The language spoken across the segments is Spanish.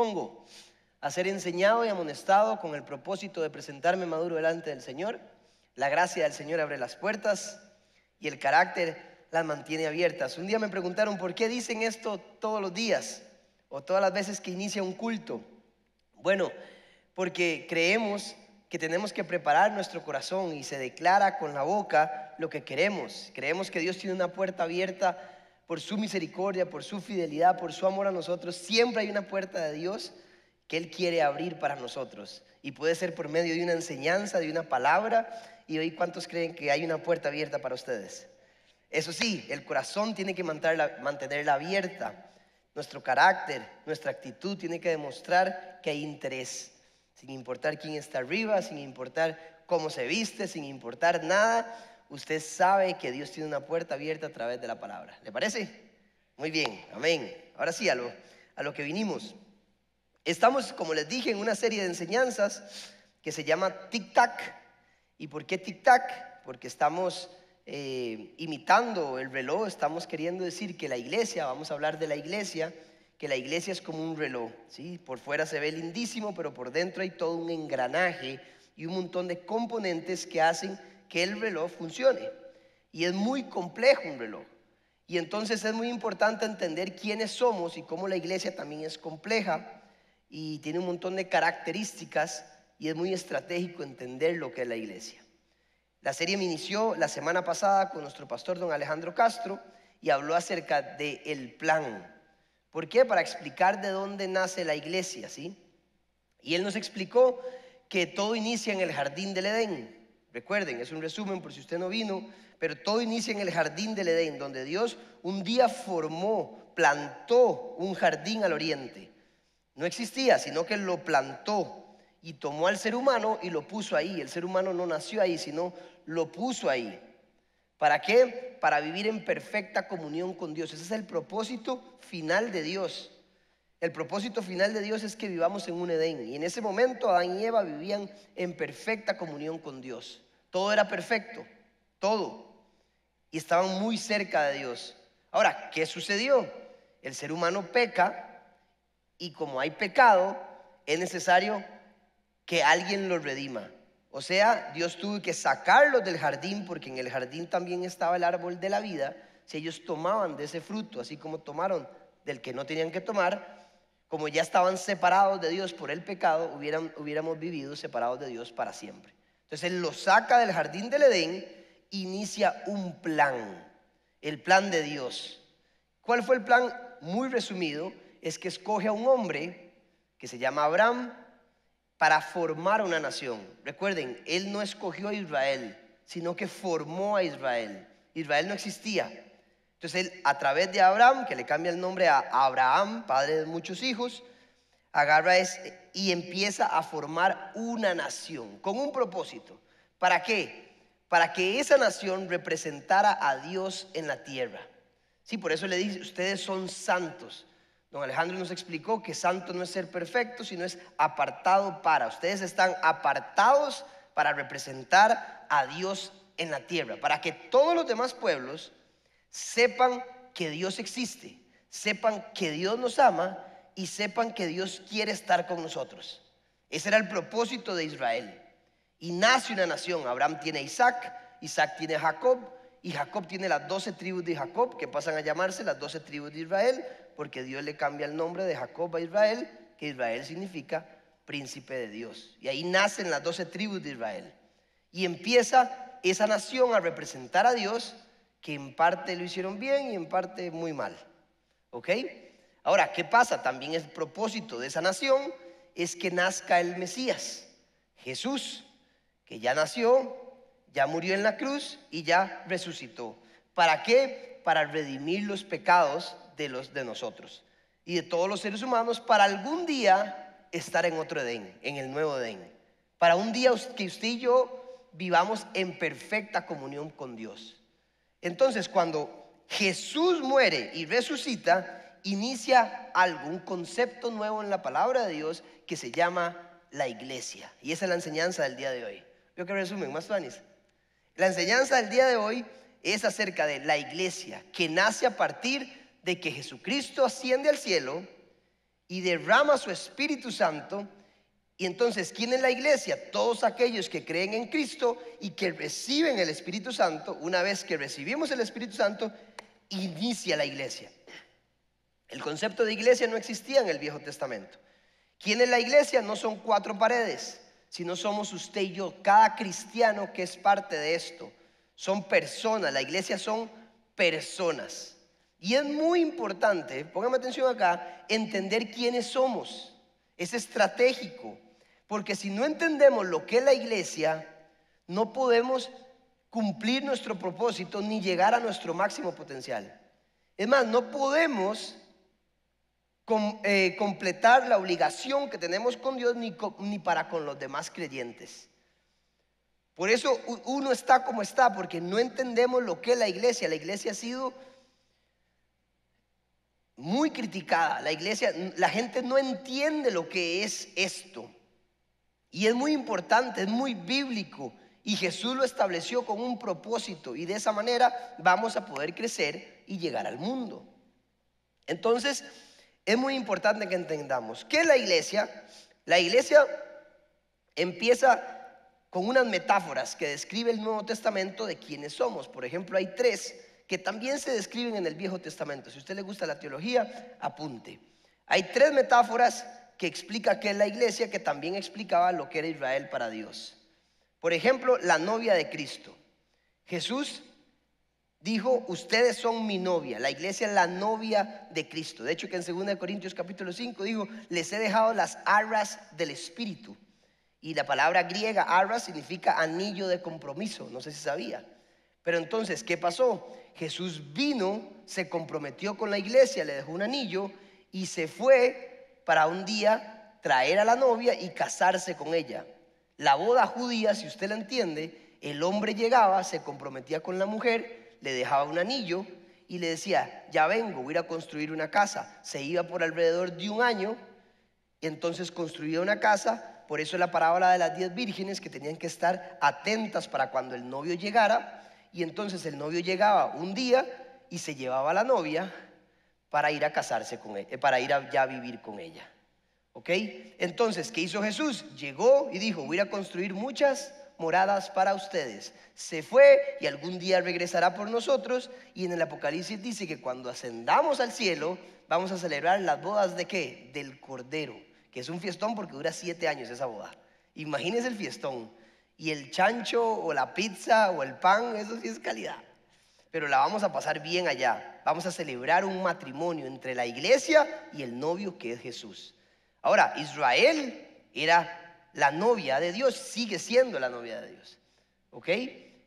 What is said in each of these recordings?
dispongo a ser enseñado y amonestado con el propósito de presentarme maduro delante del Señor. La gracia del Señor abre las puertas y el carácter las mantiene abiertas. Un día me preguntaron por qué dicen esto todos los días o todas las veces que inicia un culto. Bueno, porque creemos que tenemos que preparar nuestro corazón y se declara con la boca lo que queremos. Creemos que Dios tiene una puerta abierta por su misericordia, por su fidelidad, por su amor a nosotros. Siempre hay una puerta de Dios que Él quiere abrir para nosotros, y puede ser por medio de una enseñanza, de una palabra. Y hoy, ¿cuántos creen que hay una puerta abierta para ustedes? Eso sí, el corazón tiene que mantenerla abierta. Nuestro carácter, nuestra actitud tiene que demostrar que hay interés, sin importar quién está arriba, sin importar cómo se viste, sin importar nada. Usted sabe que Dios tiene una puerta abierta a través de la palabra. ¿Le parece? Muy bien, amén. Ahora sí, a lo que vinimos. Estamos, como les dije, en una serie de enseñanzas que se llama Tic Tac. ¿Y por qué Tic Tac? Porque estamos imitando el reloj. Estamos queriendo decir que la iglesia, vamos a hablar de la iglesia, que la iglesia es como un reloj, ¿sí? Por fuera se ve lindísimo, pero por dentro hay todo un engranaje y un montón de componentes que hacen que el reloj funcione. Y es muy complejo un reloj. Y entonces es muy importante entender quiénes somos y cómo la iglesia también es compleja y tiene un montón de características, y es muy estratégico entender lo que es la iglesia. La serie me inició la semana pasada con nuestro pastor don Alejandro Castro y habló acerca del plan. ¿Por qué? Para explicar de dónde nace la iglesia, ¿sí? Y él nos explicó que todo inicia en el jardín del Edén. Recuerden, es un resumen por si usted no vino, pero todo inicia en el jardín del Edén, donde Dios un día plantó un jardín al oriente. No existía, sino que lo plantó y tomó al ser humano y lo puso ahí. El ser humano no nació ahí, sino lo puso ahí. ¿Para qué? Para vivir en perfecta comunión con Dios. Ese es el propósito final de Dios. El propósito final de Dios es que vivamos en un Edén. Y en ese momento Adán y Eva vivían en perfecta comunión con Dios. Todo era perfecto, todo. Y estaban muy cerca de Dios. Ahora, ¿qué sucedió? El ser humano peca, y como hay pecado, es necesario que alguien los redima. O sea, Dios tuvo que sacarlos del jardín, porque en el jardín también estaba el árbol de la vida. Si ellos tomaban de ese fruto, así como tomaron del que no tenían que tomar, como ya estaban separados de Dios por el pecado, hubiéramos vivido separados de Dios para siempre. Entonces Él los saca del jardín del Edén, inicia un plan, el plan de Dios. ¿Cuál fue el plan? Muy resumido, es que escoge a un hombre que se llama Abraham para formar una nación. Recuerden, Él no escogió a Israel, sino que formó a Israel. Israel no existía. Entonces Él, a través de Abraham, que le cambia el nombre a Abraham, padre de muchos hijos, agarra y empieza a formar una nación con un propósito. ¿Para qué? Para que esa nación representara a Dios en la tierra. Sí, por eso le dice, ustedes son santos. Don Alejandro nos explicó que santo no es ser perfecto, sino es apartado para. Ustedes están apartados para representar a Dios en la tierra, para que todos los demás pueblos sepan que Dios existe, sepan que Dios nos ama y sepan que Dios quiere estar con nosotros. Ese era el propósito de Israel. Y nace una nación. Abraham tiene a Isaac, Isaac tiene a Jacob, y Jacob tiene las 12 tribus de Jacob, que pasan a llamarse las 12 tribus de Israel, porque Dios le cambia el nombre de Jacob a Israel, que Israel significa príncipe de Dios. Y ahí nacen las 12 tribus de Israel. Y empieza esa nación a representar a Dios, que en parte lo hicieron bien y en parte muy mal. ¿Ok? Ahora, ¿qué pasa? También el propósito de esa nación es que nazca el Mesías, Jesús, que ya nació, ya murió en la cruz y ya resucitó. ¿Para qué? Para redimir los pecados de nosotros y de todos los seres humanos, para algún día estar en otro Edén, en el nuevo Edén. Para un día que usted y yo vivamos en perfecta comunión con Dios. Entonces, cuando Jesús muere y resucita, inicia algún concepto nuevo en la palabra de Dios que se llama la iglesia. Y esa es la enseñanza del día de hoy. ¿Veo que resumen, más Tuanis? La enseñanza del día de hoy es acerca de la iglesia, que nace a partir de que Jesucristo asciende al cielo y derrama su Espíritu Santo. Y entonces, ¿quién es la iglesia? Todos aquellos que creen en Cristo y que reciben el Espíritu Santo. Una vez que recibimos el Espíritu Santo, inicia la iglesia. El concepto de iglesia no existía en el Viejo Testamento. ¿Quién es la iglesia? No son 4 paredes, sino somos usted y yo, cada cristiano que es parte de esto. Son personas, la iglesia son personas. Y es muy importante, póngame atención acá, entender quiénes somos. Es estratégico, porque si no entendemos lo que es la iglesia, no podemos cumplir nuestro propósito ni llegar a nuestro máximo potencial. Es más, no podemos completar la obligación que tenemos con Dios ni para con los demás creyentes. Por eso uno está como está, porque no entendemos lo que es la iglesia. La iglesia ha sido muy criticada. La gente no entiende lo que es esto. Y es muy importante, es muy bíblico. Y Jesús lo estableció con un propósito. Y de esa manera vamos a poder crecer y llegar al mundo. Entonces, es muy importante que entendamos que la iglesia empieza con unas metáforas que describe el Nuevo Testamento de quiénes somos. Por ejemplo, hay 3 que también se describen en el Viejo Testamento. Si a usted le gusta la teología, apunte. Hay 3 metáforas que explica qué es la iglesia, que también explicaba lo que era Israel para Dios. Por ejemplo, la novia de Cristo. Jesús dijo: ustedes son mi novia. La iglesia es la novia de Cristo. De hecho, que en 2 Corintios capítulo 5 dijo: les he dejado las arras del Espíritu. Y la palabra griega arras significa anillo de compromiso. No sé si sabía. Pero entonces, ¿qué pasó? Jesús vino, se comprometió con la iglesia, le dejó un anillo y se fue para un día traer a la novia y casarse con ella. La boda judía, si usted la entiende, el hombre llegaba, se comprometía con la mujer, le dejaba un anillo y le decía: ya vengo, voy a ir a construir una casa. Se iba por alrededor de 1 año y entonces construía una casa. Por eso la parábola de las 10 vírgenes, que tenían que estar atentas para cuando el novio llegara. Y entonces el novio llegaba un día y se llevaba a la novia para ir a casarse con ella, para ir a vivir con ella. ¿Ok? Entonces, ¿qué hizo Jesús? Llegó y dijo: voy a construir muchas moradas para ustedes. Se fue y algún día regresará por nosotros. Y en el Apocalipsis dice que cuando ascendamos al cielo vamos a celebrar las bodas ¿de qué? Del Cordero, que es un fiestón porque dura 7 años esa boda. Imagínense el fiestón. Y el chancho o la pizza o el pan, eso sí es calidad. Pero la vamos a pasar bien allá. Vamos a celebrar un matrimonio entre la iglesia y el novio, que es Jesús. Ahora, Israel era la novia de Dios, sigue siendo la novia de Dios. ¿Ok?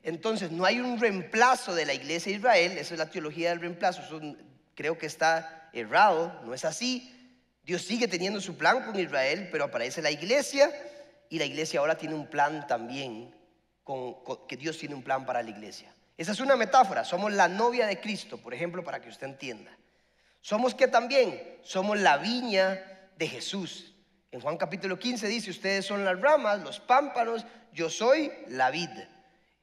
Entonces no hay un reemplazo de la iglesia de Israel. Esa es la teología del reemplazo. Eso creo que está errado, no es así. Dios sigue teniendo su plan con Israel, pero aparece la iglesia. Y la iglesia ahora tiene un plan también, que Dios tiene un plan para la iglesia. Esa es una metáfora. Somos la novia de Cristo, por ejemplo, para que usted entienda. Somos ¿qué también? Somos la viña de Jesús. En Juan capítulo 15 dice: ustedes son las ramas, los pámpanos, yo soy la vid.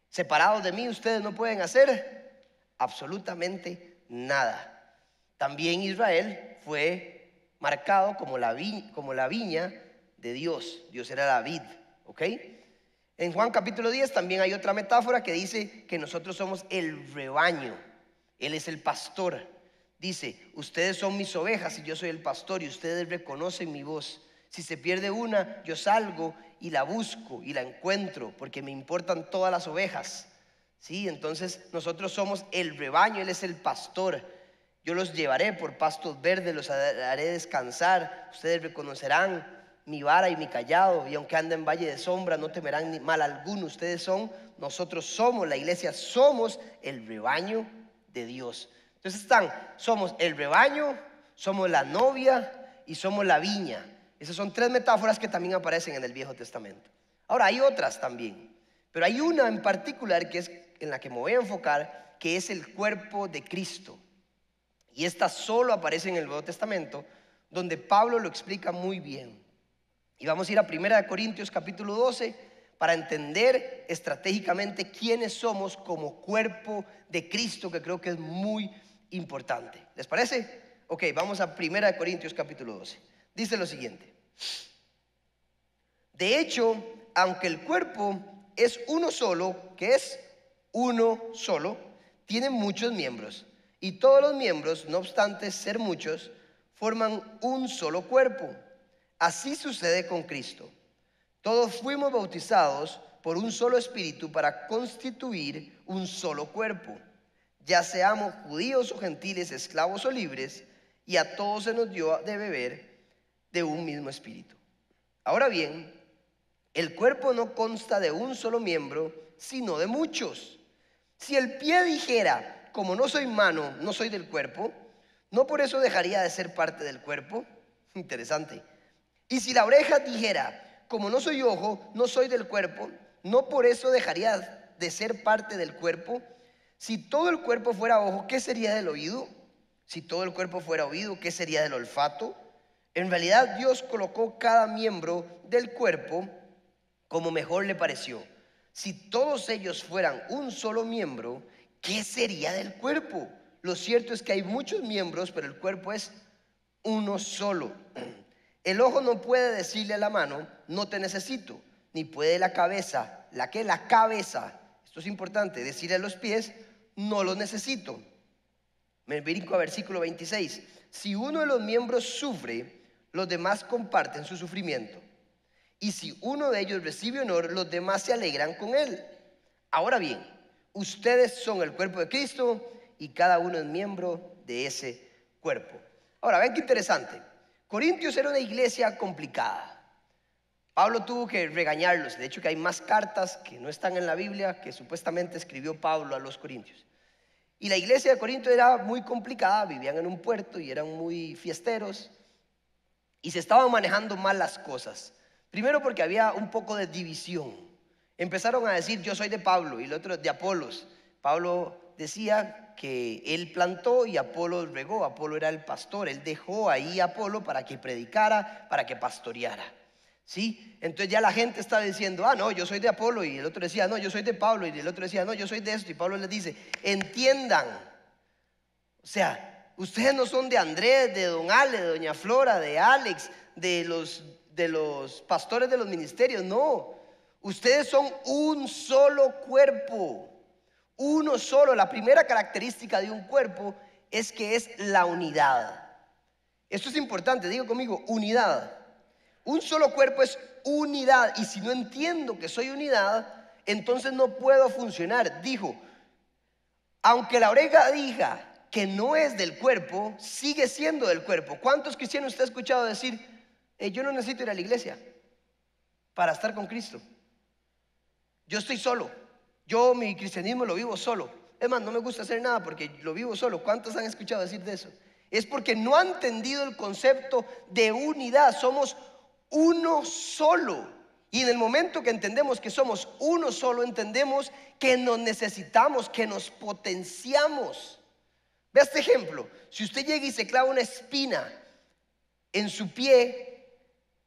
Separados de mí ustedes no pueden hacer absolutamente nada. También Israel fue marcado como la viña de Dios. Dios era la vid. ¿Ok? En Juan capítulo 10 también hay otra metáfora que dice que nosotros somos el rebaño. Él es el pastor. Dice: ustedes son mis ovejas y yo soy el pastor, y ustedes reconocen mi voz. Si se pierde una, yo salgo y la busco y la encuentro, porque me importan todas las ovejas. ¿Sí? Entonces nosotros somos el rebaño, Él es el pastor. Yo los llevaré por pastos verdes, los haré descansar. Ustedes reconocerán mi vara y mi callado, y aunque anden en valle de sombra no temerán ni mal alguno. Nosotros somos la iglesia, somos el rebaño de Dios. Entonces somos el rebaño, somos la novia y somos la viña. Esas son 3 metáforas que también aparecen en el Viejo Testamento. Ahora hay otras también, pero hay una en particular que es en la que me voy a enfocar, que es el cuerpo de Cristo. Y esta solo aparece en el Nuevo Testamento, donde Pablo lo explica muy bien. Y vamos a ir a 1 Corintios capítulo 12 para entender estratégicamente quiénes somos como cuerpo de Cristo, que creo que es muy importante. ¿Les parece? Ok, vamos a 1 Corintios capítulo 12. Dice lo siguiente: de hecho, aunque el cuerpo es uno solo, que es uno solo, tiene muchos miembros, y todos los miembros, no obstante ser muchos, forman un solo cuerpo. Así sucede con Cristo. Todos fuimos bautizados por un solo espíritu para constituir un solo cuerpo, ya seamos judíos o gentiles, esclavos o libres, y a todos se nos dio de beber de un mismo espíritu. Ahora bien, el cuerpo no consta de un solo miembro, sino de muchos. Si el pie dijera, como no soy mano, no soy del cuerpo, ¿no por eso dejaría de ser parte del cuerpo? Interesante. Y si la oreja dijera, como no soy ojo, no soy del cuerpo, ¿no por eso dejaría de ser parte del cuerpo? Si todo el cuerpo fuera ojo, ¿qué sería del oído? Si todo el cuerpo fuera oído, ¿qué sería del olfato? En realidad Dios colocó cada miembro del cuerpo como mejor le pareció. Si todos ellos fueran un solo miembro, ¿qué sería del cuerpo? Lo cierto es que hay muchos miembros, pero el cuerpo es uno solo. El ojo no puede decirle a la mano, no te necesito, ni puede la cabeza, la cabeza, esto es importante, decirle a los pies, no los necesito. Me brinco a versículo 26. Si uno de los miembros sufre, los demás comparten su sufrimiento. Y si uno de ellos recibe honor, los demás se alegran con él. Ahora bien, ustedes son el cuerpo de Cristo y cada uno es miembro de ese cuerpo. Ahora, ven qué interesante. Corintios era una iglesia complicada. Pablo tuvo que regañarlos. De hecho, que hay más cartas que no están en la Biblia que supuestamente escribió Pablo a los corintios. Y la iglesia de Corinto era muy complicada, vivían en un puerto y eran muy fiesteros. Y se estaban manejando mal las cosas. Primero porque había un poco de división. Empezaron a decir, yo soy de Pablo, y el otro de Apolos. Pablo decía que él plantó y Apolo regó. Apolo era el pastor, él dejó ahí a Apolo para que predicara, para que pastoreara. ¿Sí? Entonces ya la gente estaba diciendo, no, yo soy de Apolo, y el otro decía, no, yo soy de Pablo, y el otro decía, no, yo soy de esto, y Pablo les dice, entiendan. O sea, ustedes no son de Andrés, de don Ale, de doña Flora, de Alex, de los pastores de los ministerios, no. Ustedes son un solo cuerpo, uno solo. La primera característica de un cuerpo es que es la unidad. Esto es importante, digo conmigo, unidad. Un solo cuerpo es unidad, y si no entiendo que soy unidad, entonces no puedo funcionar. Dijo, aunque la oreja diga que no es del cuerpo, sigue siendo del cuerpo. ¿Cuántos cristianos usted ha escuchado decir, yo no necesito ir a la iglesia para estar con Cristo? Yo estoy solo, yo mi cristianismo lo vivo solo. Es más, no me gusta hacer nada porque lo vivo solo. ¿Cuántos han escuchado decir de eso? Es porque no han entendido el concepto de unidad. Somos uno solo. Y en el momento que entendemos que somos uno solo, entendemos que nos necesitamos, que nos potenciamos. Vea este ejemplo. Si usted llega y se clava una espina en su pie,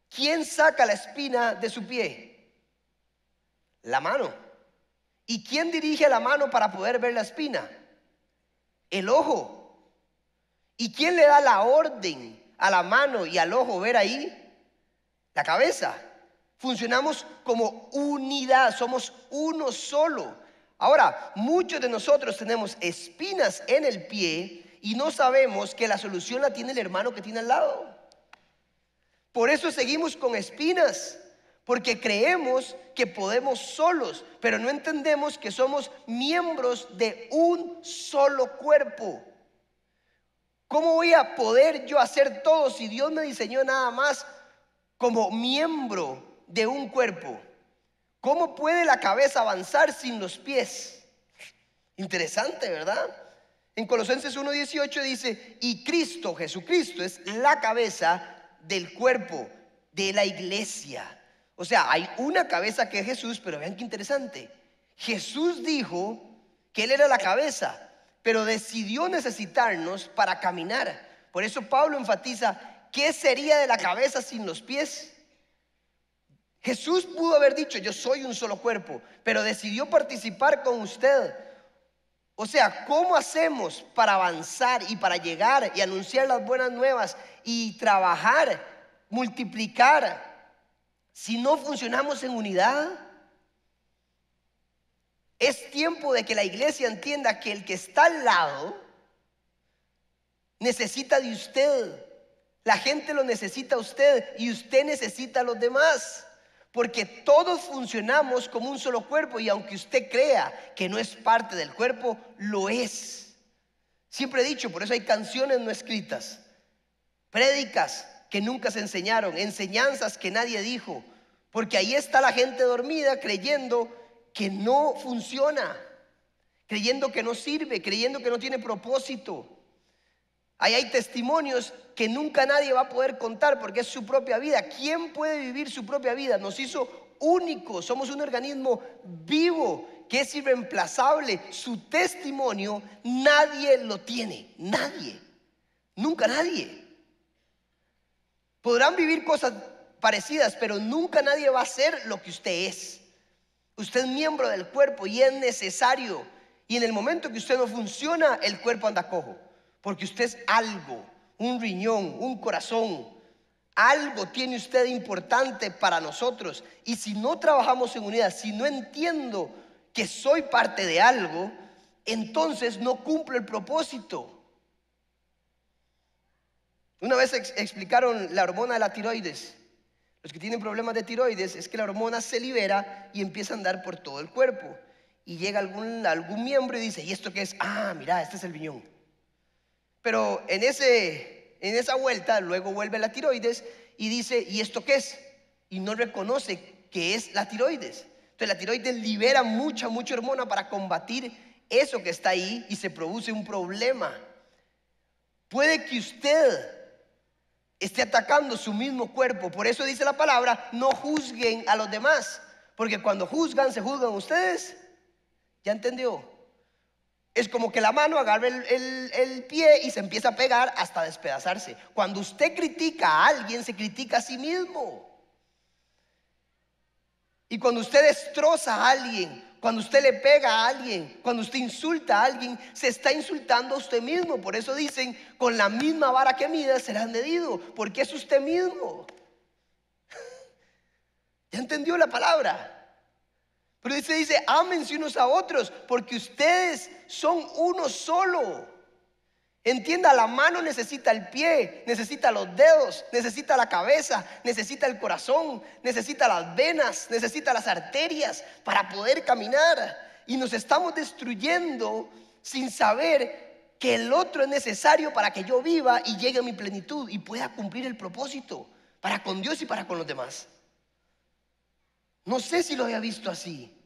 ¿quién saca la espina de su pie? La mano. ¿Y quién dirige la mano para poder ver la espina? El ojo. ¿Y quién le da la orden a la mano y al ojo ver ahí? La cabeza. Funcionamos como unidad, somos uno solo. Ahora, muchos de nosotros tenemos espinas en el pie y no sabemos que la solución la tiene el hermano que tiene al lado. Por eso seguimos con espinas, porque creemos que podemos solos, pero no entendemos que somos miembros de un solo cuerpo. ¿Cómo voy a poder yo hacer todo si Dios me diseñó nada más como miembro de un cuerpo? ¿Cómo puede la cabeza avanzar sin los pies? Interesante, ¿verdad? En Colosenses 1:18 dice, y Cristo, Jesucristo, es la cabeza del cuerpo, de la iglesia. O sea, hay una cabeza que es Jesús, pero vean qué interesante. Jesús dijo que Él era la cabeza, pero decidió necesitarnos para caminar. Por eso Pablo enfatiza, ¿qué sería de la cabeza sin los pies? Jesús pudo haber dicho, yo soy un solo cuerpo, pero decidió participar con usted. O sea, ¿cómo hacemos para avanzar y para llegar y anunciar las buenas nuevas y trabajar multiplicar si no funcionamos en unidad? Es tiempo de que la iglesia entienda que el que está al lado necesita de usted. La gente lo necesita a usted y usted necesita a los demás. Porque todos funcionamos como un solo cuerpo, y aunque usted crea que no es parte del cuerpo, lo es. Siempre he dicho, por eso hay canciones no escritas, prédicas que nunca se enseñaron, enseñanzas que nadie dijo, porque ahí está la gente dormida creyendo que no funciona, creyendo que no sirve, creyendo que no tiene propósito. Ahí hay testimonios que nunca nadie va a poder contar porque es su propia vida. ¿Quién puede vivir su propia vida? Nos hizo únicos, somos un organismo vivo que es irreemplazable. Su testimonio nadie lo tiene, nadie, nunca nadie. Podrán vivir cosas parecidas, pero nunca nadie va a ser lo que usted es. Usted es miembro del cuerpo y es necesario. Y en el momento que usted no funciona, el cuerpo anda cojo. Porque usted es algo, un riñón, un corazón. Algo tiene usted importante para nosotros. Y si no trabajamos en unidad, si no entiendo que soy parte de algo, entonces no cumplo el propósito. Una vez explicaron la hormona de la tiroides. Los que tienen problemas de tiroides es que la hormona se libera y empieza a andar por todo el cuerpo. Y llega algún miembro y dice, ¿y esto qué es? Ah, mira, este es el riñón. Pero en esa vuelta luego vuelve la tiroides y dice, ¿y esto qué es? Y no reconoce que es la tiroides. Entonces la tiroides libera mucha hormona para combatir eso que está ahí y se produce un problema. Puede que usted esté atacando su mismo cuerpo. Por eso dice la palabra, no juzguen a los demás. Porque cuando juzgan, se juzgan ustedes. ¿Ya entendió? Es como que la mano agarra el pie y se empieza a pegar hasta despedazarse. Cuando usted critica a alguien, se critica a sí mismo. Y cuando usted destroza a alguien, cuando usted le pega a alguien, cuando usted insulta a alguien, se está insultando a usted mismo. Por eso dicen, con la misma vara que midas serás medido, porque es usted mismo. ¿Ya entendió la palabra? Pero dice, ámense unos a otros, porque ustedes son uno solo. Entienda, la mano necesita el pie, necesita los dedos, necesita la cabeza, necesita el corazón, necesita las venas, necesita las arterias para poder caminar. Y nos estamos destruyendo sin saber que el otro es necesario para que yo viva y llegue a mi plenitud y pueda cumplir el propósito para con Dios y para con los demás. No sé si lo había visto así.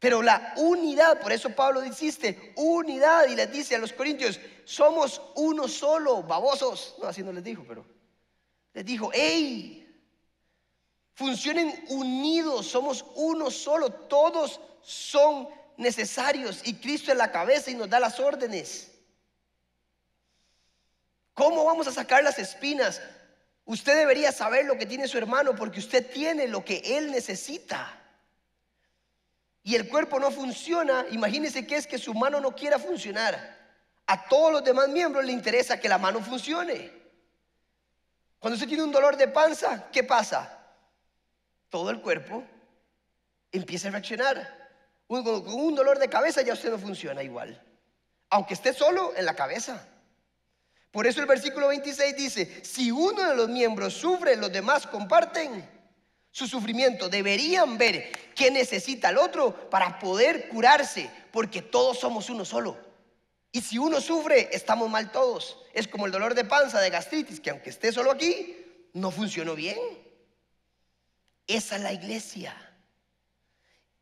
Pero la unidad, por eso Pablo insiste, unidad, y les dice a los corintios, somos uno solo, babosos. No, así no les dijo, pero les dijo, hey, funcionen unidos, somos uno solo, todos son necesarios y Cristo es la cabeza y nos da las órdenes. ¿Cómo vamos a sacar las espinas? Usted debería saber lo que tiene su hermano porque usted tiene lo que él necesita. Y el cuerpo no funciona, imagínese que es que su mano no quiera funcionar. A todos los demás miembros le interesa que la mano funcione. Cuando usted tiene un dolor de panza, ¿qué pasa? Todo el cuerpo empieza a reaccionar. Con un dolor de cabeza ya usted no funciona igual, aunque esté solo en la cabeza. Por eso el versículo 26 dice, si uno de los miembros sufre, los demás comparten su sufrimiento. Deberían ver qué necesita el otro para poder curarse, porque todos somos uno solo. Y si uno sufre, estamos mal todos. Es como el dolor de panza, de gastritis, que aunque esté solo aquí, no funcionó bien. Esa es la iglesia.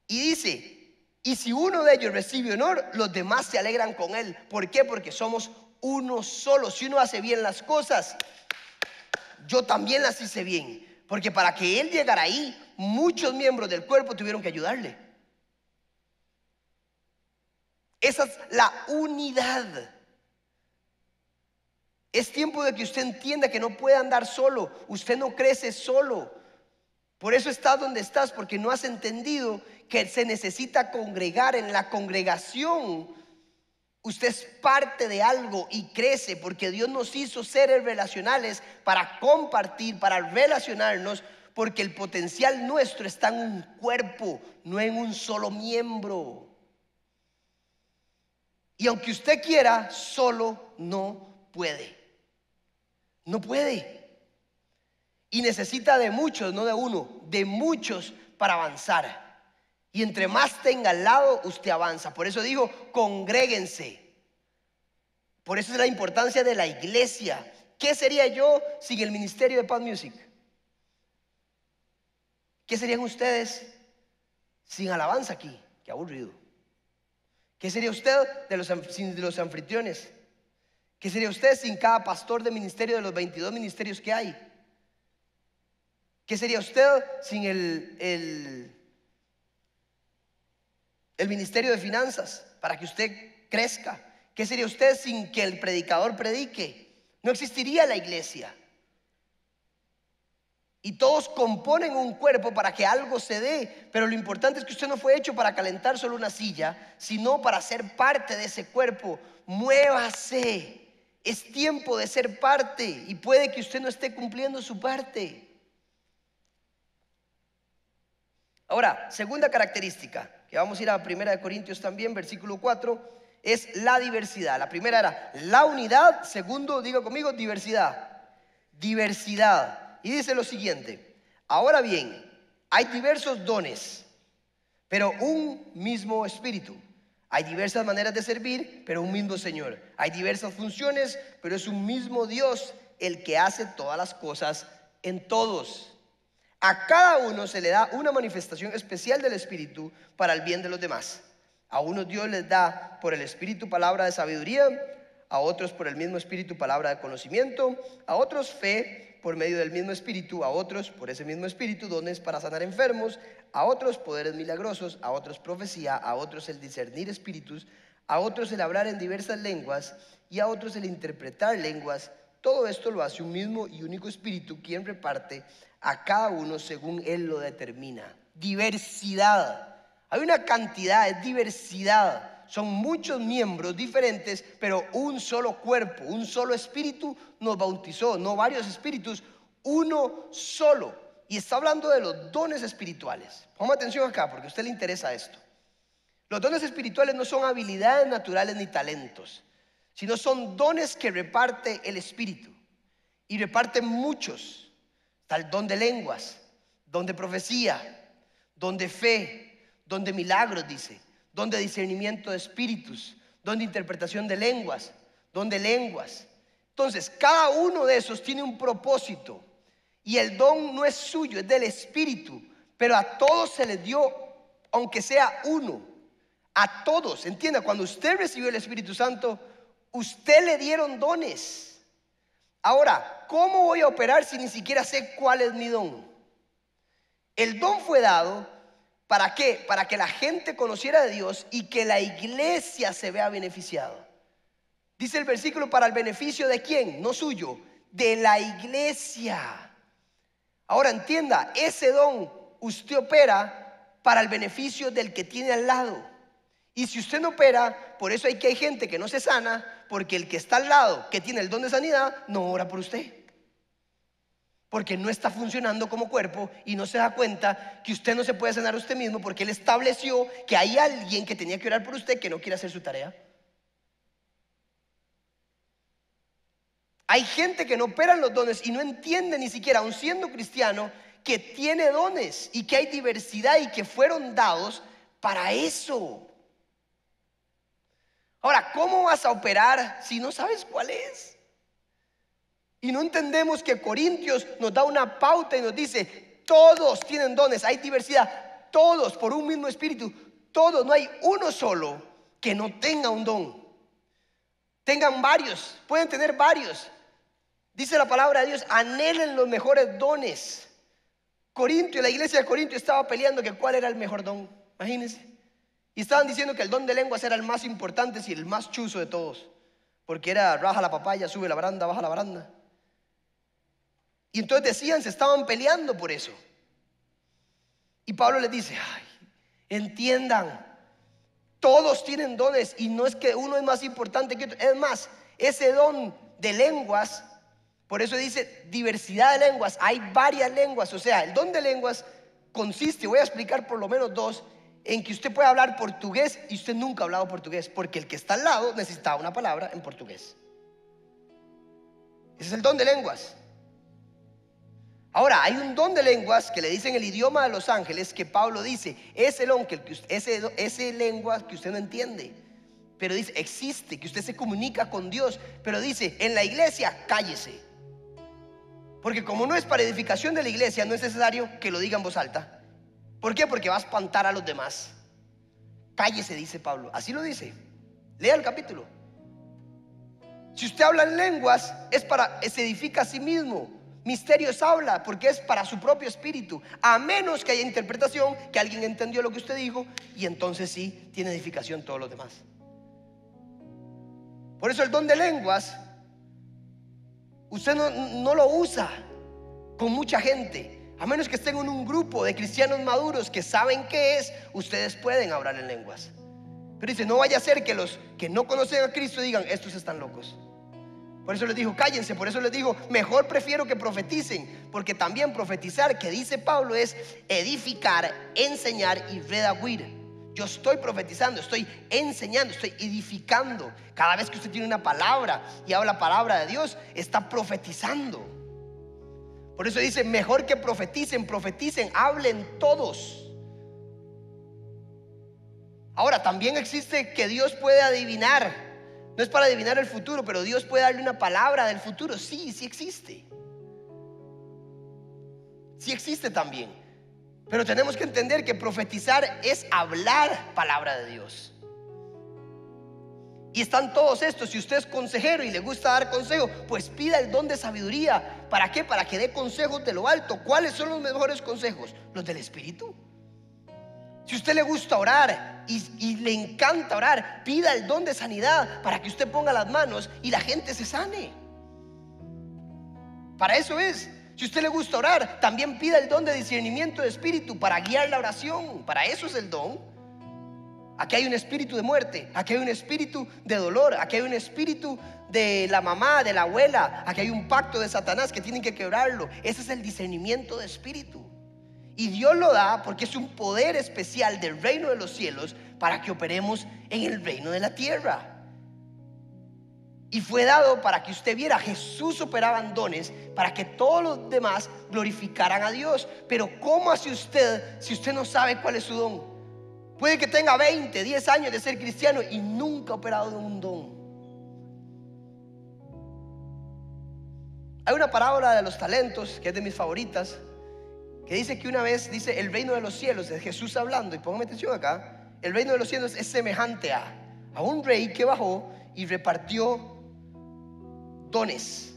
Y dice, y si uno de ellos recibe honor, los demás se alegran con él. ¿Por qué? Porque somos uno solo. Si uno hace bien las cosas, yo también las hice bien. Porque para que él llegara ahí, muchos miembros del cuerpo tuvieron que ayudarle. Esa es la unidad. Es tiempo de que usted entienda que no puede andar solo. Usted no crece solo. Por eso estás donde estás, porque no has entendido que se necesita congregar. En la congregación Usted es parte de algo y crece porque Dios nos hizo seres relacionales para compartir, para relacionarnos, porque el potencial nuestro está en un cuerpo, no en un solo miembro. Y aunque usted quiera, solo no puede. No puede. Y necesita de muchos, no de uno, de muchos para avanzar. Y entre más tenga al lado, usted avanza. Por eso digo, congréguense. Por eso es la importancia de la iglesia. ¿Qué sería yo sin el ministerio de Paz Music? ¿Qué serían ustedes sin alabanza aquí? Qué aburrido. ¿Qué sería usted sin los anfitriones? ¿Qué sería usted sin cada pastor de ministerio de los 22 ministerios que hay? ¿Qué sería usted sin el ministerio de finanzas para que usted crezca? ¿Qué sería usted sin que el predicador predique? No existiría la iglesia. Y todos componen un cuerpo para que algo se dé. Pero lo importante es que usted no fue hecho para calentar solo una silla, sino para ser parte de ese cuerpo. Muévase. Es tiempo de ser parte. Y puede que usted no esté cumpliendo su parte. Ahora, segunda característica, que vamos a ir a 1 Corintios también, versículo 4, es la diversidad. La primera era la unidad. Segundo, diga conmigo, diversidad. Diversidad. Y dice lo siguiente: ahora bien, hay diversos dones, pero un mismo espíritu. Hay diversas maneras de servir, pero un mismo Señor. Hay diversas funciones, pero es un mismo Dios el que hace todas las cosas en todos. A cada uno se le da una manifestación especial del Espíritu para el bien de los demás. A unos Dios les da por el Espíritu palabra de sabiduría, a otros por el mismo Espíritu palabra de conocimiento, a otros fe por medio del mismo Espíritu, a otros por ese mismo Espíritu dones para sanar enfermos, a otros poderes milagrosos, a otros profecía, a otros el discernir espíritus, a otros el hablar en diversas lenguas y a otros el interpretar lenguas. Todo esto lo hace un mismo y único Espíritu, quien reparte a cada uno según Él lo determina. Diversidad. Hay una cantidad, es diversidad. Son muchos miembros diferentes, pero un solo cuerpo, un solo espíritu nos bautizó. No varios espíritus, uno solo. Y está hablando de los dones espirituales. Ponga atención acá porque a usted le interesa esto. Los dones espirituales no son habilidades naturales ni talentos, sino son dones que reparte el Espíritu. Y reparten muchos. Está el don de lenguas, don de profecía, don de fe, don de milagros, dice, don de discernimiento de espíritus, don de interpretación de lenguas, don de lenguas. Entonces, cada uno de esos tiene un propósito y el don no es suyo, es del Espíritu, pero a todos se les dio, aunque sea uno, a todos. Entienda, cuando usted recibió el Espíritu Santo, usted le dieron dones. Ahora, ¿cómo voy a operar si ni siquiera sé cuál es mi don? El don fue dado, ¿para qué? Para que la gente conociera de Dios y que la iglesia se vea beneficiada. Dice el versículo, ¿para el beneficio de quién? No suyo, de la iglesia. Ahora entienda, ese don usted opera para el beneficio del que tiene al lado. Y si usted no opera, por eso hay gente que no se sana, porque el que está al lado, que tiene el don de sanidad, no ora por usted. Porque no está funcionando como cuerpo y no se da cuenta que usted no se puede sanar a usted mismo porque él estableció que hay alguien que tenía que orar por usted que no quiere hacer su tarea. Hay gente que no opera en los dones y no entiende ni siquiera, aun siendo cristiano, que tiene dones y que hay diversidad y que fueron dados para eso. Ahora, ¿cómo vas a operar si no sabes cuál es? Y no entendemos que Corintios nos da una pauta y nos dice, todos tienen dones, hay diversidad, todos por un mismo espíritu, todos, no hay uno solo que no tenga un don. Tengan varios, pueden tener varios. Dice la palabra de Dios, anhelen los mejores dones. La iglesia de Corintio estaba peleando que cuál era el mejor don, imagínense. Y estaban diciendo que el don de lenguas era el más importante y el más chuzo de todos, porque era raja la papaya, sube la baranda, baja la baranda. Y entonces decían, se estaban peleando por eso. Y Pablo les dice, ay, entiendan, Todos tienen dones y no es que uno es más importante que otro. Es más, ese don de lenguas, por eso dice diversidad de lenguas, hay varias lenguas. O sea, el don de lenguas consiste, voy a explicar por lo menos dos, en que usted puede hablar portugués y usted nunca ha hablado portugués, porque el que está al lado necesitaba una palabra en portugués. Ese es el don de lenguas. Ahora, hay un don de lenguas que le dicen el idioma de los ángeles, que Pablo dice, ese lengua que usted no entiende, pero dice, existe, que usted se comunica con Dios, pero dice, en la iglesia, cállese. Porque como no es para edificación de la iglesia, no es necesario que lo diga en voz alta. ¿Por qué? Porque va a espantar a los demás. Cállese, dice Pablo. Así lo dice. Lea el capítulo. Si usted habla en lenguas, se edifica a sí mismo. Misterios habla porque es para su propio espíritu. A menos que haya interpretación, que alguien entendió lo que usted dijo, y entonces sí tiene edificación todos los demás. Por eso el don de lenguas, usted no lo usa con mucha gente. A menos que estén en un grupo de cristianos maduros que saben qué es, ustedes pueden hablar en lenguas. Pero dice, no vaya a ser que los que no conocen a Cristo digan, estos están locos. Por eso les dijo, cállense. Por eso les digo, mejor prefiero que profeticen. Porque también profetizar, que dice Pablo, es edificar, enseñar y redaguir. Yo estoy profetizando, estoy enseñando, estoy edificando. Cada vez que usted tiene una palabra y habla la palabra de Dios, está profetizando. Por eso dice, mejor que profeticen, hablen todos. Ahora, también existe que Dios puede adivinar. No es para adivinar el futuro, pero Dios puede darle una palabra del futuro. Sí, sí existe. Sí existe también. Pero tenemos que entender que profetizar es hablar palabra de Dios. Y están todos estos. Si usted es consejero y le gusta dar consejo, pues pida el don de sabiduría. ¿Para qué? Para que dé consejos de lo alto. ¿Cuáles son los mejores consejos? Los del Espíritu. Si a usted le gusta orar y le encanta orar, pida el don de sanidad para que usted ponga las manos y la gente se sane. Para eso es. Si a usted le gusta orar, también pida el don de discernimiento de espíritu para guiar la oración. Para eso es el don. Aquí hay un espíritu de muerte, aquí hay un espíritu de dolor, aquí hay un espíritu de la mamá, de la abuela, aquí hay un pacto de Satanás que tienen que quebrarlo. Ese es el discernimiento de espíritu. Y Dios lo da porque es un poder especial del reino de los cielos para que operemos en el reino de la tierra. Y fue dado para que usted viera, Jesús operaba en dones para que todos los demás glorificaran a Dios. Pero ¿cómo hace usted si usted no sabe cuál es su don? Puede que tenga 20, 10 años de ser cristiano y nunca ha operado en un don. Hay una parábola de los talentos que es de mis favoritas, que dice que una vez, dice, el reino de los cielos, es Jesús hablando, y póngame atención acá, el reino de los cielos es semejante a un rey que bajó y repartió dones.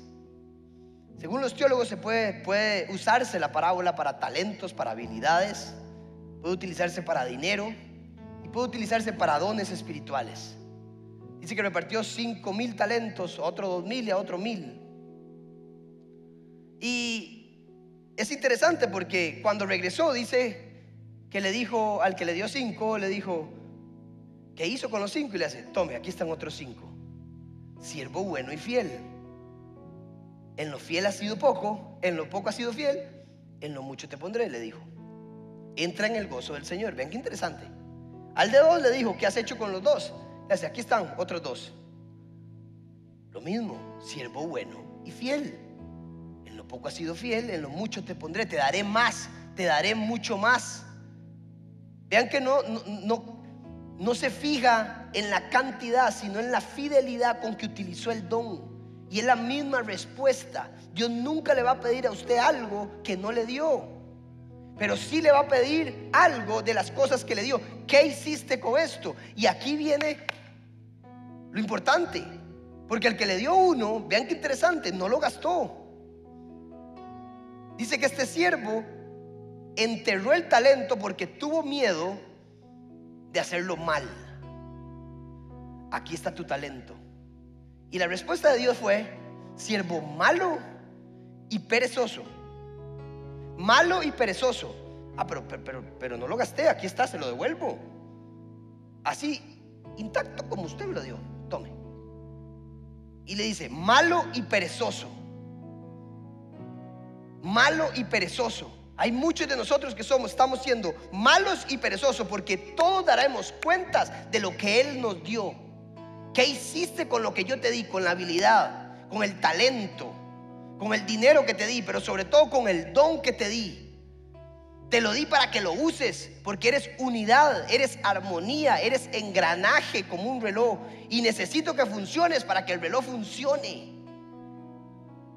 Según los teólogos puede usarse la parábola para talentos, para habilidades, puede utilizarse para dinero y puede utilizarse para dones espirituales. Dice que repartió 5,000 talentos, a otro 2,000 y a otro 1,000. Y es interesante porque cuando regresó, dice que le dijo al que le dio 5, le dijo, ¿qué hizo con los 5? Y le hace, tome, aquí están otros 5. Siervo bueno y fiel. En lo fiel has sido poco, en lo poco has sido fiel, en lo mucho te pondré, le dijo. Entra en el gozo del Señor. Vean qué interesante. Al de 2 le dijo, ¿qué has hecho con los 2? Le hace, aquí están otros 2. Lo mismo, siervo bueno y fiel. En lo poco has sido fiel, en lo mucho te pondré, te daré más, te daré mucho más. Vean que no se fija en la cantidad, sino en la fidelidad con que utilizó el don. Y es la misma respuesta. Dios nunca le va a pedir a usted algo que no le dio, pero sí le va a pedir algo de las cosas que le dio. ¿Qué hiciste con esto? Y aquí viene lo importante, porque el que le dio 1, vean qué interesante, no lo gastó. Dice que este siervo enterró el talento porque tuvo miedo de hacerlo mal. Aquí está tu talento. Y la respuesta de Dios fue, siervo malo y perezoso. Malo y perezoso. Pero no lo gasté, aquí está, se lo devuelvo. Así intacto como usted me lo dio, tome. Y le dice, malo y perezoso. Malo y perezoso. Hay muchos de nosotros que estamos siendo malos y perezosos, porque todos daremos cuentas de lo que Él nos dio. ¿Qué hiciste con lo que yo te di? Con la habilidad, con el talento, con el dinero que te di, pero sobre todo con el don que te di. Te lo di para que lo uses, porque eres unidad, eres armonía, eres engranaje como un reloj, y necesito que funciones para que el reloj funcione.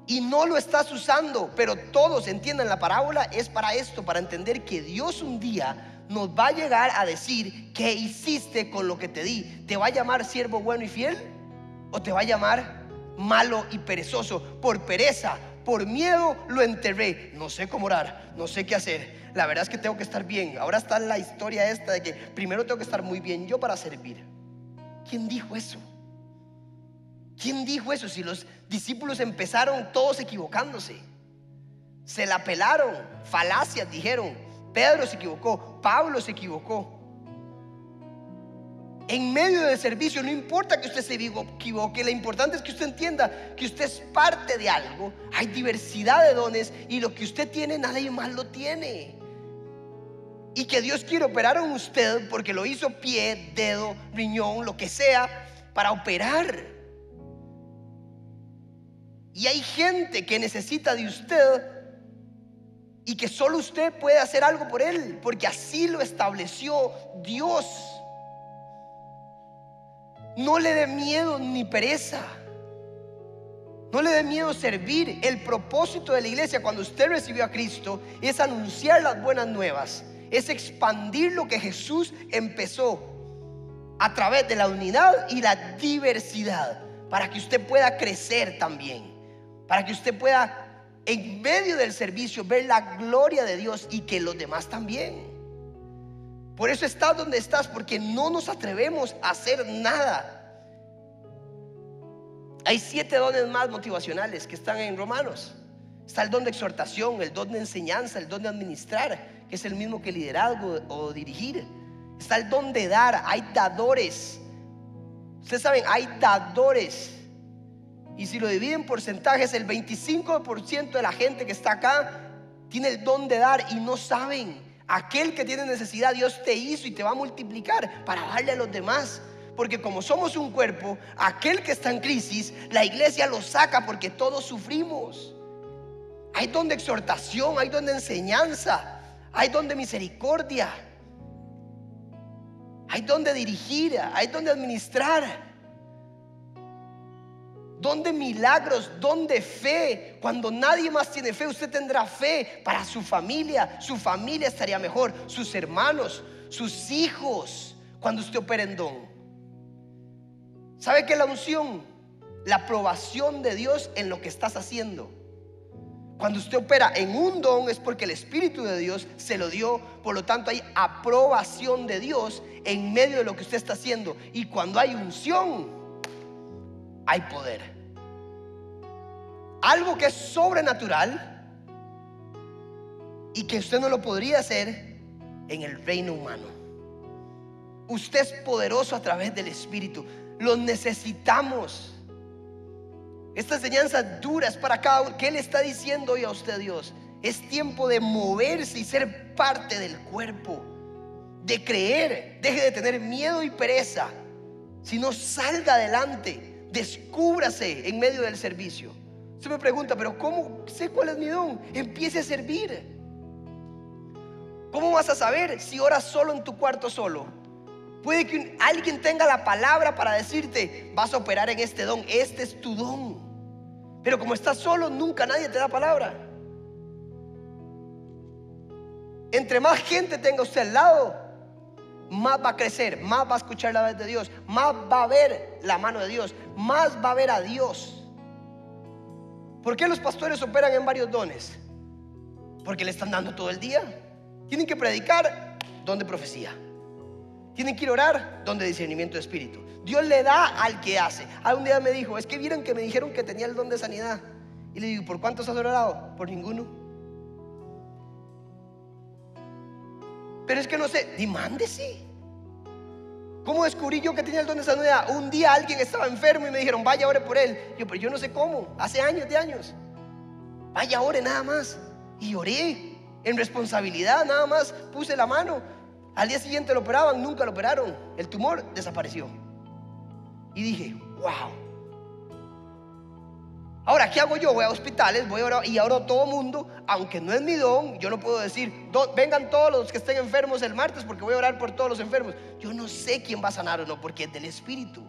Y no lo estás usando, pero todos entiendan la parábola es para esto, para entender que Dios un día nos va a llegar a decir: ¿qué hiciste con lo que te di? ¿Te va a llamar siervo bueno y fiel? ¿O te va a llamar malo y perezoso? Por pereza, por miedo lo enterré. No sé cómo orar, no sé qué hacer. La verdad es que tengo que estar bien. Ahora está la historia esta de que primero tengo que estar muy bien yo para servir. ¿Quién dijo eso? ¿Quién dijo eso? Si los discípulos empezaron todos equivocándose, se la pelaron, falacias dijeron. Pedro se equivocó, Pablo se equivocó. En medio del servicio no importa que usted se equivoque, lo importante es que usted entienda que usted es parte de algo. Hay diversidad de dones y lo que usted tiene nadie más lo tiene. Y que Dios quiere operar en usted porque lo hizo pie, dedo, riñón, lo que sea, para operar. Y hay gente que necesita de usted y que solo usted puede hacer algo por él, porque así lo estableció Dios. No le dé miedo ni pereza. No le dé miedo servir. El propósito de la iglesia cuando usted recibió a Cristo es anunciar las buenas nuevas, es expandir lo que Jesús empezó a través de la unidad y la diversidad, para que usted pueda crecer también, para que usted pueda en medio del servicio ver la gloria de Dios y que los demás también. Por eso estás donde estás, porque no nos atrevemos a hacer nada. Hay 7 dones más motivacionales que están en Romanos. Está el don de exhortación, el don de enseñanza, el don de administrar, que es el mismo que liderazgo o dirigir. Está el don de dar, hay dadores. Ustedes saben, hay dadores. Y si lo dividen en porcentajes, el 25% de la gente que está acá tiene el don de dar y no saben. Aquel que tiene necesidad, Dios te hizo y te va a multiplicar para darle a los demás. Porque como somos un cuerpo, aquel que está en crisis, la iglesia lo saca porque todos sufrimos. Hay don de exhortación, hay don de enseñanza, hay don de misericordia, hay don de dirigir, hay don de administrar, don de milagros, don de fe. Cuando nadie más tiene fe, usted tendrá fe para su familia estaría mejor, sus hermanos, sus hijos, cuando usted opera en don. ¿Sabe qué es la unción? La aprobación de Dios en lo que estás haciendo. Cuando usted opera en un don es porque el Espíritu de Dios se lo dio. Por lo tanto hay aprobación de Dios en medio de lo que usted está haciendo. Y cuando hay unción, hay poder. Algo que es sobrenatural y que usted no lo podría hacer en el reino humano. Usted es poderoso a través del Espíritu. Los necesitamos. Esta enseñanza dura es para cada uno. ¿Qué le está diciendo hoy a usted Dios? Es tiempo de moverse y ser parte del cuerpo, de creer. Deje de tener miedo y pereza. Si no, salga adelante, descúbrase en medio del servicio. Usted me pregunta, pero ¿cómo sé cuál es mi don? Empiece a servir. ¿Cómo vas a saber si oras solo en tu cuarto solo? Puede que alguien tenga la palabra para decirte: vas a operar en este don, este es tu don. Pero como estás solo, nunca nadie te da palabra. Entre más gente tenga usted al lado, más va a crecer, más va a escuchar la voz de Dios, más va a ver la mano de Dios, más va a ver a Dios. ¿Por qué los pastores operan en varios dones? Porque le están dando todo el día. Tienen que predicar, don de profecía. Tienen que ir a orar, don de discernimiento de espíritu. Dios le da al que hace. Un día me dijo: es que vieron que me dijeron que tenía el don de sanidad. Y le digo: ¿por cuántos has orado? Por ninguno. Pero es que no sé. Mándese. ¿Cómo descubrí yo que tenía el don de sanidad? Un día alguien estaba enfermo y me dijeron, vaya, ore por él. Pero yo no sé cómo, hace años de años. Vaya, ore nada más. Y oré en responsabilidad, nada más puse la mano. Al día siguiente lo operaban, nunca lo operaron. El tumor desapareció. Y dije, wow. Ahora, ¿qué hago yo? Voy a hospitales, voy a orar y oro a todo mundo. Aunque no es mi don, yo no puedo decir, vengan todos los que estén enfermos el martes porque voy a orar por todos los enfermos. Yo no sé quién va a sanar o no, porque es del Espíritu.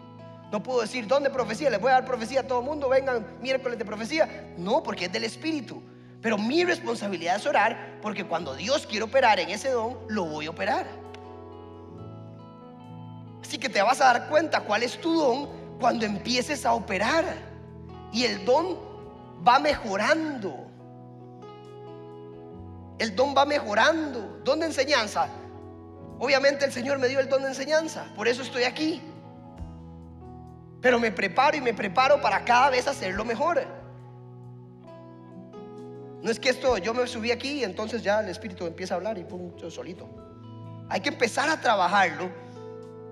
No puedo decir, ¿dónde profecía? Les voy a dar profecía a todo mundo, vengan miércoles de profecía. No, porque es del Espíritu. Pero mi responsabilidad es orar, porque cuando Dios quiere operar en ese don, lo voy a operar. Así que te vas a dar cuenta cuál es tu don cuando empieces a operar. Y el don va mejorando. El don va mejorando. Don de enseñanza. Obviamente el Señor me dio el don de enseñanza, por eso estoy aquí. Pero me preparo y me preparo para cada vez hacerlo mejor. No es que esto, yo me subí aquí y entonces ya el Espíritu empieza a hablar y pum, yo solito. Hay que empezar a trabajarlo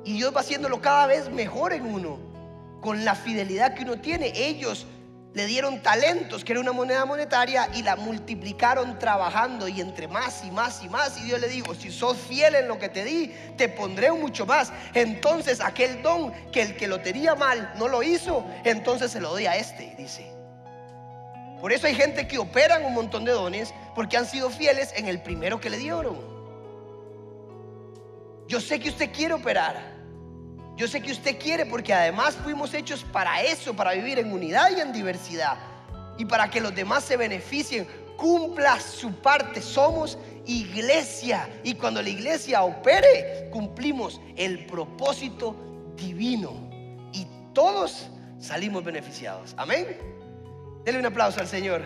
y Dios va haciéndolo cada vez mejor en uno, con la fidelidad que uno tiene. Ellos le dieron talentos, que era una moneda monetaria, y la multiplicaron trabajando, y entre más y más y más. Y Dios le dijo, si sos fiel en lo que te di, te pondré mucho más. Entonces aquel don que el que lo tenía mal no lo hizo, entonces se lo doy a este, dice. Por eso hay gente que operan un montón de dones, porque han sido fieles en el primero que le dieron. Yo sé que usted quiere operar. Yo sé que usted quiere, porque además fuimos hechos para eso, para vivir en unidad y en diversidad, y para que los demás se beneficien. Cumpla su parte. Somos iglesia, y cuando la iglesia opere, cumplimos el propósito divino y todos salimos beneficiados. Amén. Denle un aplauso al Señor.